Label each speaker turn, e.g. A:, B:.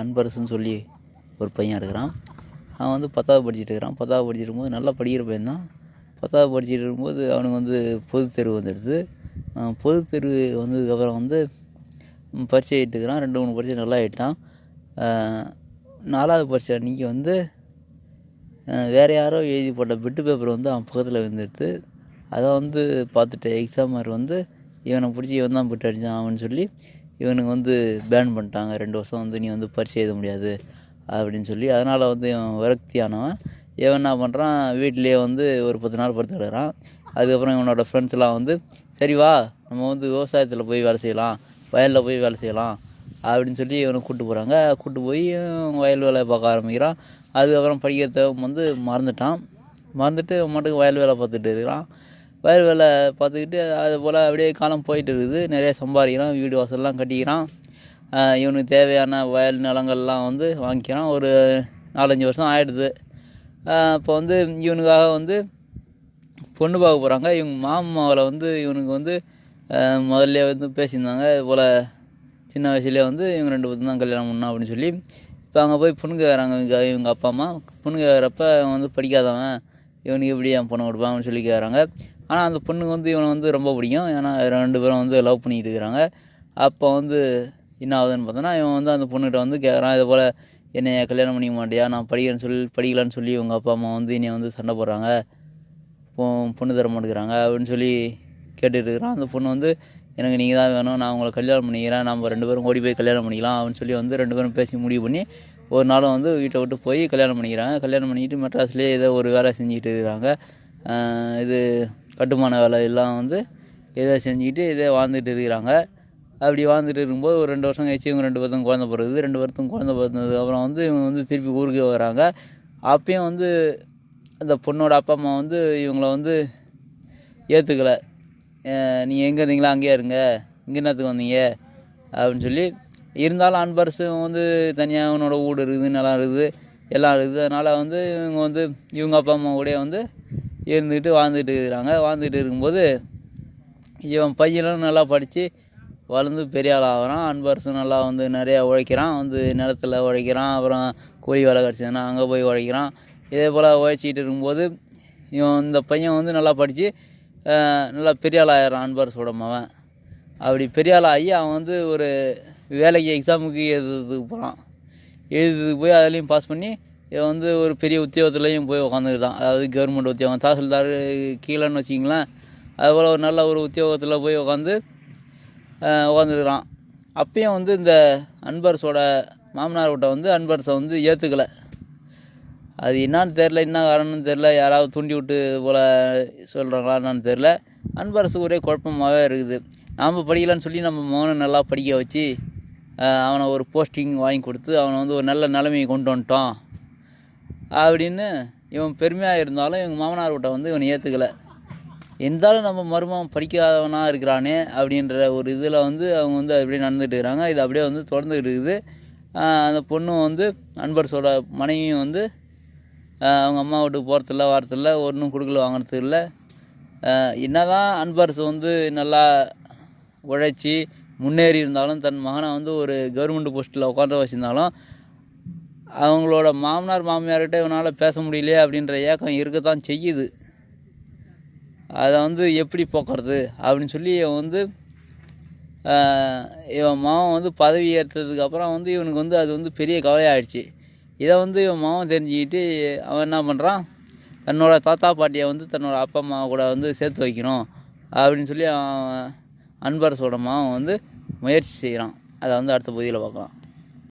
A: அன்பரசுன்னு சொல்லி ஒரு பையன் இருக்கிறான். அவன் வந்து 10வது படிச்சுட்டு இருக்கிறான். 10வது படிச்சுட்டு இருக்கும்போது நல்லா படிக்கிற பையன் தான். 10வது படிச்சுட்டு இருக்கும்போது அவனுக்கு வந்து பொதுத் தேர்வு வந்துடுது. பொதுத் தேர்வு வந்ததுக்கப்புறம் வந்து பரீட்சை எழுதிட்டுருக்கிறான். 2-3 பரீட்சை நல்லா எழுதிட்டான். 4வது பரீட்சை அன்றைக்கி வந்து வேறு யாரோ எழுதி போட்ட பிட்டு பேப்பர் வந்து அவன் பக்கத்தில் வந்துடுது. அதை வந்து பார்த்துட்டு எக்ஸாமர் வந்து இவனை பிடிச்சி இவன் தான் பிட்டு அடித்தான் அவன்னு சொல்லி இவனுக்கு வந்து பேன் பண்ணிட்டாங்க. 2 வருஷம் வந்து நீ வந்து பரீட்சை எழுத முடியாது அப்படின்னு சொல்லி. அதனால் வந்து இவன் விரக்தியானவன் இவன் என்ன பண்ணுறான், வீட்டிலேயே வந்து ஒரு 10 நாள் படுத்து கிடக்குறான். அதுக்கப்புறம் இவனோட ஃப்ரெண்ட்ஸ்லாம் வந்து சரி வா நம்ம வந்து விவசாயத்தில் போய் வேலை செய்யலாம், வயலில் போய் வேலை செய்யலாம் அப்படின்னு சொல்லி இவனை கூப்பிட்டு போகிறாங்க. கூப்பிட்டு போய் வயல் வேலை பார்க்க ஆரம்பிக்கிறான். அதுக்கப்புறம் படிக்கிறத வந்து மறந்துட்டு மட்டும் வயல் வேலை பார்த்துட்டு இருக்கிறான். வயல் வேலை பார்த்துக்கிட்டு அது போல் அப்படியே காலம் போயிட்டு இருக்குது. நிறைய சம்பாதிக்கிறான், வீடு வாசல்லாம் கட்டிக்கிறான். இவனுக்கு தேவையான வயல் நிலங்கள்லாம் வந்து வாங்கிக்கிறான். ஒரு 4-5 வருஷம் ஆகிடுது. இப்போ வந்து இவனுக்காக வந்து பொண்ணு பார்க்க போகிறாங்க. இவங்க மாமாவில் வந்து இவனுக்கு வந்து முதல்ல வந்து பேசியிருந்தாங்க. இது போல் சின்ன வயசுலேயே வந்து இவங்க 2 பேரும் தான் கல்யாணம் பண்ணணும் அப்படின்னு சொல்லி. இப்போ அங்கே போய் பொண்ணு கேட்குறாங்க இவங்க அப்பா அம்மா. பொண்ணு கேட்குறப்ப அவன் வந்து படிக்காதவன், இவனுக்கு எப்படி என் பொண்ணை கொடுப்பான் அப்படின்னு சொல்லி கேட்குறாங்க. ஆனால் அந்த பொண்ணுக்கு வந்து இவனை வந்து ரொம்ப பிடிக்கும். ஏன்னா 2 பேரும் வந்து லவ் பண்ணிக்கிட்டு இருக்கிறாங்க. அப்போ வந்து என்ன ஆகுதுன்னு பார்த்தோன்னா, இவன் வந்து அந்த பொண்ணுகிட்ட வந்து கேட்குறான், இது போல் என்னை கல்யாணம் பண்ணிக்க மாட்டியா, நான் படிக்கலான்னு சொல்லி இவங்க அப்பா அம்மா வந்து என்னை வந்து சண்டை போடுறாங்க, பொண்ணு தர மாட்டேங்கிறாங்க அப்படின்னு சொல்லி கேட்டுட்டு இருக்கிறான். அந்த பொண்ணு வந்து எனக்கு நீங்கள் தான் வேணும், நான் உங்களை கல்யாணம் பண்ணிக்கிறேன், நம்ம 2 பேரும் ஓடி போய் கல்யாணம் பண்ணிக்கலாம் அப்படின்னு சொல்லி வந்து 2 பேரும் பேசி முடிவு பண்ணி ஒரு நாளும் வந்து வீட்டை விட்டு போய் கல்யாணம் பண்ணிக்கிறாங்க. கல்யாணம் பண்ணிக்கிட்டு மெட்ராஸ்லேயே ஏதோ ஒரு வேலை செஞ்சுக்கிட்டு இருக்கிறாங்க. இது கட்டுமான வேலை எல்லாம் வந்து ஏதோ செஞ்சுக்கிட்டு இதே வாழ்ந்துட்டு இருக்கிறாங்க. அப்படி வாழ்ந்துட்டு இருக்கும்போது ஒரு 2 வருஷம் கழிச்சு இவங்க 2 பேர்த்துக்கும் குழந்த பிறகுது. 2 பேர்த்துக்கும் குழந்த பிறந்ததுக்கப்புறம் வந்து இவங்க வந்து திருப்பி ஊருக்கு வராங்க. அப்பயும் வந்து அந்த பொண்ணோட அப்பா அம்மா வந்து இவங்கள வந்து ஏற்றுக்கலை. நீங்கள் எங்கே இருந்தீங்களா அங்கேயே இருங்க, இங்கே என்னத்துக்கு வந்தீங்க அப்படின்னு சொல்லி. இருந்தாலும் அன்பரசு வந்து தனியாக அவனோட வீடு இருக்குது, நிலம் இருக்குது, எல்லாம் இருக்குது. அதனால் வந்து இவங்க வந்து இவங்க அப்பா அம்மா கூட வந்து இருந்துக்கிட்டு வாழ்ந்துட்டு இருக்கிறாங்க. வாழ்ந்துட்டு இருக்கும்போது இவன் பையனும் நல்லா படித்து வளர்ந்து பெரிய ஆள் ஆகிறான். அன்பரசு நல்லா வந்து நிறையா உழைக்கிறான், வந்து நிலத்தில் உழைக்கிறான். அப்புறம் கூலி வேலை கிடச்சதுன்னா அங்கே போய் உழைக்கிறான். இதே போல் உழைச்சிக்கிட்டு இருக்கும்போது இவன் இந்த பையன் வந்து நல்லா படித்து நல்லா பெரிய ஆள் ஆகிடுறான், அன்பரசோட மகன். அப்படி பெரிய ஆள் ஆகி அவன் வந்து ஒரு வேலைக்கு எக்ஸாமுக்கு எழுதுறதுக்கு போகிறான். எழுதுறதுக்கு போய் அதுலேயும் பாஸ் பண்ணி இவன் வந்து ஒரு பெரிய உத்தியோகத்துலேயும் போய் உட்காந்துக்கிட்டான். அதாவது கவர்மெண்ட் உத்தியோகம், தாசில்தார் கீழேன்னு வச்சிங்களேன். அதுபோல் ஒரு நல்ல ஒரு உத்தியோகத்தில் போய் உட்காந்துருக்கிறான். அப்பயும் வந்து இந்த அன்பரசோட மாமனார் கிட்ட வந்து அன்பரசை வந்து ஏற்றுக்கலை. அது என்னான்னு தெரில, என்ன காரணம்னு தெரில, யாராவது தூண்டி விட்டு போல் சொல்கிறாங்களா என்னான்னு தெரில. அன்பரசு ஒரே குழப்பமாகவே இருக்குது. நாம் படிக்கலான்னு சொல்லி நம்ம மகனை நல்லா படிக்க வச்சு அவனை ஒரு போஸ்டிங் வாங்கி கொடுத்து அவனை வந்து ஒரு நல்ல நிலைமையை கொண்டு வந்துட்டோம் அப்படின்னு இவன் பெருமையாக இருந்தாலும் இவங்க மாமனார் கிட்ட வந்து இவனை ஏற்றுக்கலை. இருந்தாலும் நம்ம மருமகன் படிக்காதவனாக இருக்கிறானே அப்படின்ற ஒரு இதில் வந்து அவங்க வந்து அப்படியே நடந்துகிட்டு இருக்கிறாங்க. இது அப்படியே வந்து தொடர்ந்துக்கிட்டு இருக்குது. அந்த பொண்ணும் வந்து அன்பரசோட மனைவியும் வந்து அவங்க அம்மா வீட்டுக்கு போகிறதில்ல, வரதில்ல, ஒன்றும் கொடுக்கல வாங்கிறது இல்லை. என்ன தான் அன்பரசு வந்து நல்லா உழைச்சி முன்னேறி இருந்தாலும் தன் மகனை வந்து ஒரு கவர்மெண்ட் போஸ்ட்டில் உட்காந்து வச்சுருந்தாலும் அவங்களோட மாமனார் மாமியார்கிட்ட இவனால் பேச முடியலையே அப்படின்ற ஏக்கம் இருக்கத்தான் செய்யுது. அதை வந்து எப்படி போக்குறது அப்படின்னு சொல்லி இவன் வந்து இவன் மாமன் வந்து பதவி ஏற்றதுக்கப்புறம் வந்து இவனுக்கு வந்து அது வந்து பெரிய கவலையாகிடுச்சு. இதை வந்து இவன் மாமன் தெரிஞ்சுக்கிட்டு அவன் என்ன பண்ணுறான், தன்னோட தாத்தா பாட்டியை வந்து தன்னோட அப்பா அம்மா கூட வந்து சேர்த்து வைக்கணும் அப்படின்னு சொல்லி அவன் அன்பரசோட மாமன் வந்து முயற்சி செய்கிறான். அதை வந்து அடுத்த பகுதியில் பார்க்கலாம்.